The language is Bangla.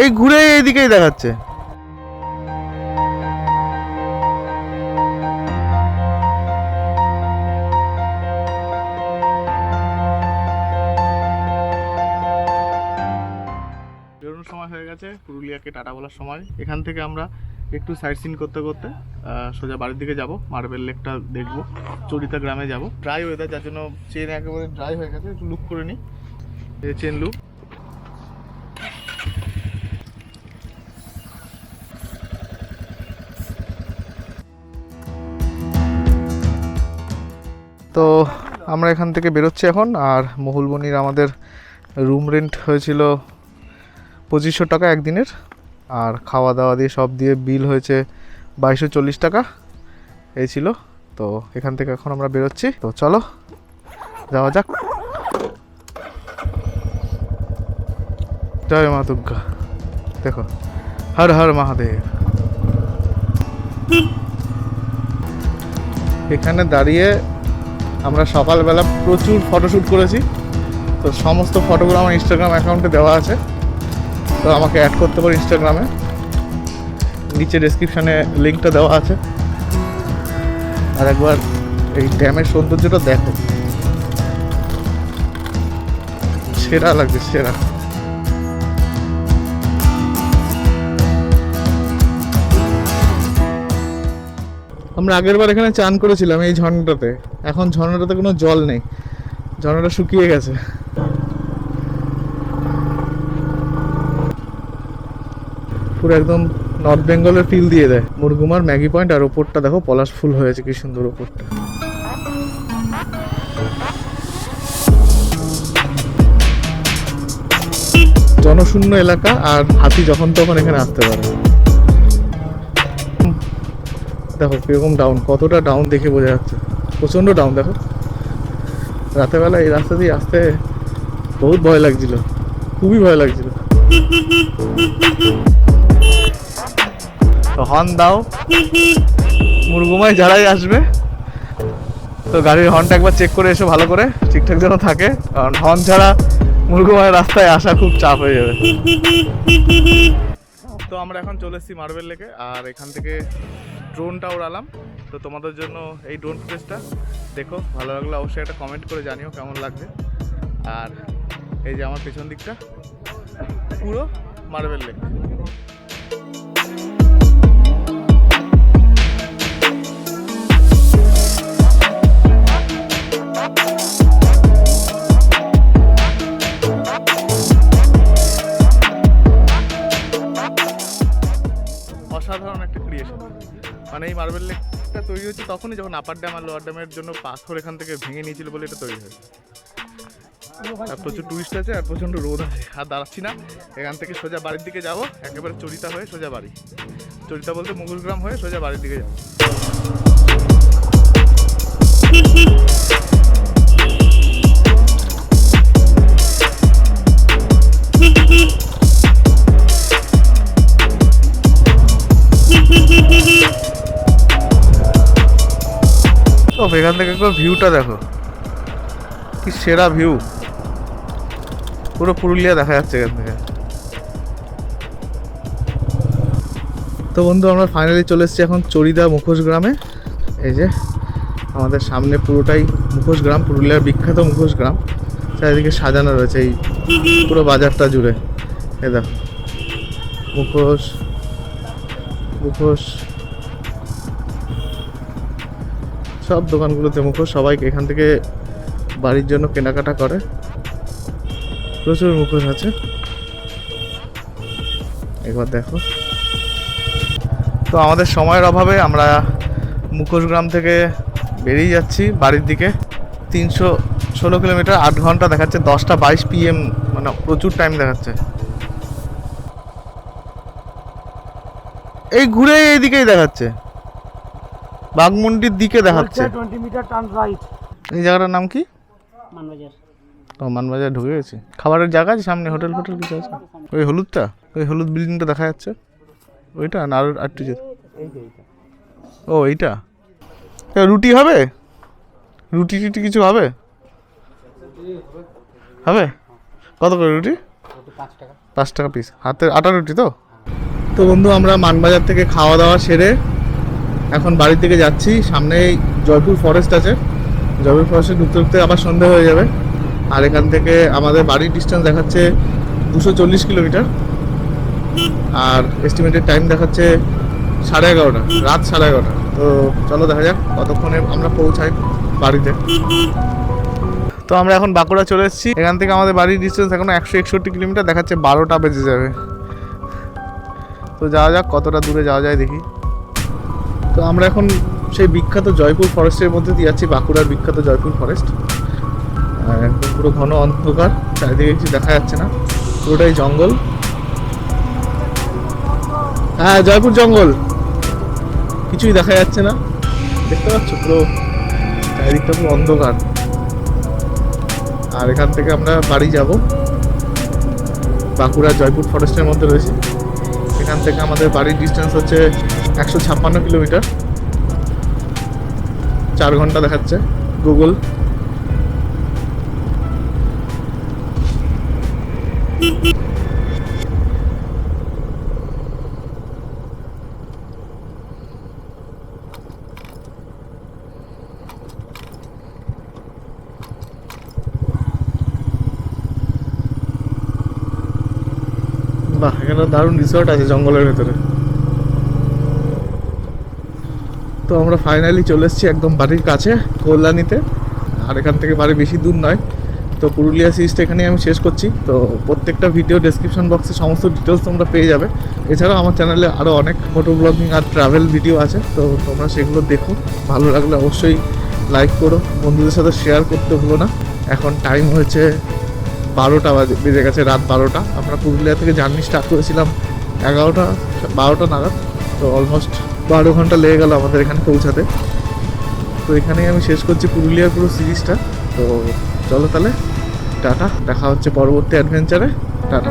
এই ঘুরে এইদিকেই দেখাচ্ছে। বেরোনোর সময় হয়ে গেছে, পুরুলিয়াকে টাটা বলার সময়। এখান থেকে আমরা একটু সাইট সিন করতে করতে সোজা বাড়ির দিকে যাব, মার্বেল লেকটা দেখবো, চরিতা গ্রামে যাব। ড্রাই ওয়েদার, যার জন্য চেন একেবারে ড্রাই হয়ে গেছে। একটু লুক করে নিই, এই চেন লুক। তো আমরা এখান থেকে বেরোচ্ছি এখন। আর মহুলবনির আমাদের রুম রেন্ট হয়েছিল 2500 টাকা একদিনের, আর খাওয়া দাওয়া দিয়ে সব দিয়ে বিল হয়েছে 2240 টাকা এই ছিল। তো এখান থেকে এখন আমরা বেরোচ্ছি, তো চলো যাওয়া যাক। জয় মা দুর্গা, দেখো, হর হর মহাদেব। এখানে দাঁড়িয়ে আমরা সকালবেলা প্রচুর ফটোশ্যুট করেছি। তো সমস্ত ফটোগুলো আমার ইনস্টাগ্রাম অ্যাকাউন্টে দেওয়া আছে, তো আমাকে অ্যাড করতে পারো ইনস্টাগ্রামে, নিচে ডেসক্রিপশানে লিঙ্কটা দেওয়া আছে। আর একবার এই ড্যামের সৌন্দর্যটা দেখো, সেরা লাগছে, সেরা। আমরা আগের বার এখানে চান করেছিলাম এই ঝর্ণাটাতে। এখন ঝর্ণাটাতে কোনো জল নেই, ঝর্ণাটা শুকিয়ে গেছে। পুরো একদম নর্থ বেঙ্গলের ফিল দিয়ে দেয়। মুরগুমার ম্যাগি পয়েন্ট, আর ওপরটা দেখো পলাশ ফুল হয়েছে, কি সুন্দর ওপরটা। জনশূন্য এলাকা, আর হাতি যখন তখন এখানে আসতে পারে। দেখো কিরকম ডাউন, কতটা ডাউন দেখে বোঝা যাচ্ছে, প্রচন্ড ডাউন। দেখো রাতের বেলা এই রাস্তা দিয়ে আসতে বহুত ভয় লাগছিল, খুবই ভয় লাগছিল। হর্ন দাও, মুরগুমায় যারাই আসবে তো গাড়ির হর্নটা একবার চেক করে এসো ভালো করে, ঠিকঠাক যেন থাকে, কারণ হর্ন ছাড়া মুরগুমায় রাস্তায় আসা খুব চাপ হয়ে যাবে। তো আমরা এখন চলে এসেছি মার্বেল লেকে, আর এখান থেকে ড্রোনটা উড়ালাম। তো তোমাদের জন্য এই ড্রোন ফুটেজটা দেখো, ভালো লাগলে অবশ্যই একটা কমেন্ট করে জানিও কেমন লাগছে। আর এই যে আমার পেছন দিকটা পুরো মার্বেল লেক। অসাধারণ একটা ক্রিয়েশন। মানে এই মার্বেল লেকটা তৈরি হচ্ছে তখনই যখন আপার ড্যাম আর লোয়ার ড্যামের জন্য পাথর এখান থেকে ভেঙে নিয়েছিল বলে এটা তৈরি হয়েছে। আর প্রচুর টুরিস্ট আছে, আর প্রচণ্ড রোদ আছে, আর দাঁড়াচ্ছি না। এখান থেকে সোজা বাড়ির দিকে যাব, একেবারে চরিতা হয়ে সোজা বাড়ি। চরিতা বলতে মুঘলগ্রাম হয়ে সোজা বাড়ির দিকে যাব। তো এখান থেকে ভিউটা দেখো, কি সেরা ভিউ, পুরো পুরুলিয়া দেখা যাচ্ছে এখান থেকে। তো বন্ধু আমরা ফাইনালি চলে এসেছি এখন চরিদা মুখোশ গ্রামে। এই যে আমাদের সামনে পুরোটাই মুখোশ গ্রাম, পুরুলিয়ার বিখ্যাত মুখোশ গ্রাম। চারিদিকে সাজানো রয়েছে এই পুরো বাজারটা জুড়ে। এই দেখো মুখোশ, মুখোশ, সব দোকানগুলোতে মুখোশ। সবাই এখান থেকে বাড়ির জন্য কেনাকাটা করে, প্রচুর মুখোশ আছে। একবার দেখো। তো আমাদের সময়ের অভাবে আমরা মুখোশ গ্রাম থেকে বেরিয়ে যাচ্ছি বাড়ির দিকে। 316 কিলোমিটার, 8 ঘন্টা দেখাচ্ছে, 10:22 PM, মানে প্রচুর টাইম দেখাচ্ছে। এই ঘুরে এইদিকেই দেখাচ্ছে, বাগমুন্ডির দিকে দেখাচ্ছে। 20 মিটার টার্ন রাইট। এই জায়গাটার নাম কি? মানবাজার। ও মানবাজার ঢুকে গেছি। খাবারের জায়গা আছে সামনে, হোটেল ফোটেল কিছু আছে? ওই হলুদটা, ওই হলুদ বিল্ডিংটা দেখা যাচ্ছে, ওইটা না আর একটু যেতে? ও এইটা। রুটি হবে, রুটি টুটি কিছু হবে? হবে কত করে রুটি? 5 টাকা। 5 টাকা পিস, হাতে আটা রুটি তো। তো বন্ধু আমরা মানবাজার থেকে খাওয়া দাওয়া সেরে এখন বাড়ির দিকে যাচ্ছি। সামনেই জয়পুর ফরেস্ট আছে, জয়পুর ফরেস্টে ঢুকতে ঢুকতে আবার সন্ধে হয়ে যাবে। আর এখান থেকে আমাদের বাড়ির ডিস্টেন্স দেখাচ্ছে 240 কিলোমিটার, আর এস্টিমেটেড টাইম দেখাচ্ছে 11:30, রাত 11:30। তো চলো দেখা যাক কতক্ষণে আমরা পৌঁছাই বাড়িতে। তো আমরা এখন বাঁকুড়া চলে এসেছি। এখান থেকে আমাদের বাড়ির ডিস্টেন্স এখন 161 কিলোমিটার, দেখাচ্ছে 12টা বেজে যাবে। তো যাওয়া যাক, কতটা দূরে যাওয়া যায় দেখি। তো আমরা এখন সেই বিখ্যাত জয়পুর ফরেস্টের মধ্যে দিয়ে যাচ্ছি, বাঁকুড়ার বিখ্যাত জয়পুর ফরেস্ট। একদম পুরো ঘন অন্ধকার, চারিদিকে কিছু দেখা যাচ্ছে না, পুরোটাই জঙ্গল। হ্যাঁ জয়পুর জঙ্গল, কিছুই দেখা যাচ্ছে না, দেখতে পাচ্ছ পুরো চারিদিকটা পুরো অন্ধকার। আর এখান থেকে আমরা বাড়ি যাব, বাঁকুড়া জয়পুর ফরেস্টের মধ্যে রয়েছে। এখান থেকে আমাদের বাড়ির ডিস্টেন্স হচ্ছে 156 কিলোমিটার, 4 ঘন্টা দেখাচ্ছে গুগল। বাহ, এখানে দারুণ রিসর্ট আছে জঙ্গলের ভেতরে। তো আমরা ফাইনালি চলে এসেছি একদম বাড়ির কাছে, কল্যাণীতে। আর এখান থেকে বাড়ি বেশি দূর নয়। তো পুরুলিয়া সিরিজটা এখানেই আমি শেষ করছি। তো প্রত্যেকটা ভিডিও ডেসক্রিপশন বক্সে সমস্ত ডিটেলস তোমরা পেয়ে যাবে। এছাড়াও আমার চ্যানেলে আরও অনেক মোটো ব্লগিং আর ট্রাভেল ভিডিও আছে, তো তোমরা সেগুলো দেখো। ভালো লাগলে অবশ্যই লাইক করো, বন্ধুদের সাথে শেয়ার করতে ভুলো না। এখন টাইম হয়েছে 12টা বেজে গেছে, রাত 12টা। আমরা পুরুলিয়া থেকে জার্নি স্টার্ট করেছিলাম 11টা-12টা নাগাদ। তো অলমোস্ট 12 ঘন্টা লেগে গেল আমাদের এখানে পৌঁছাতে। তো এখানেই আমি শেষ করছি পুরুলিয়ার পুরো সিরিজটা। তো চলো তাহলে, টাটা, দেখা হচ্ছে পরবর্তী অ্যাডভেঞ্চারে, টাটা।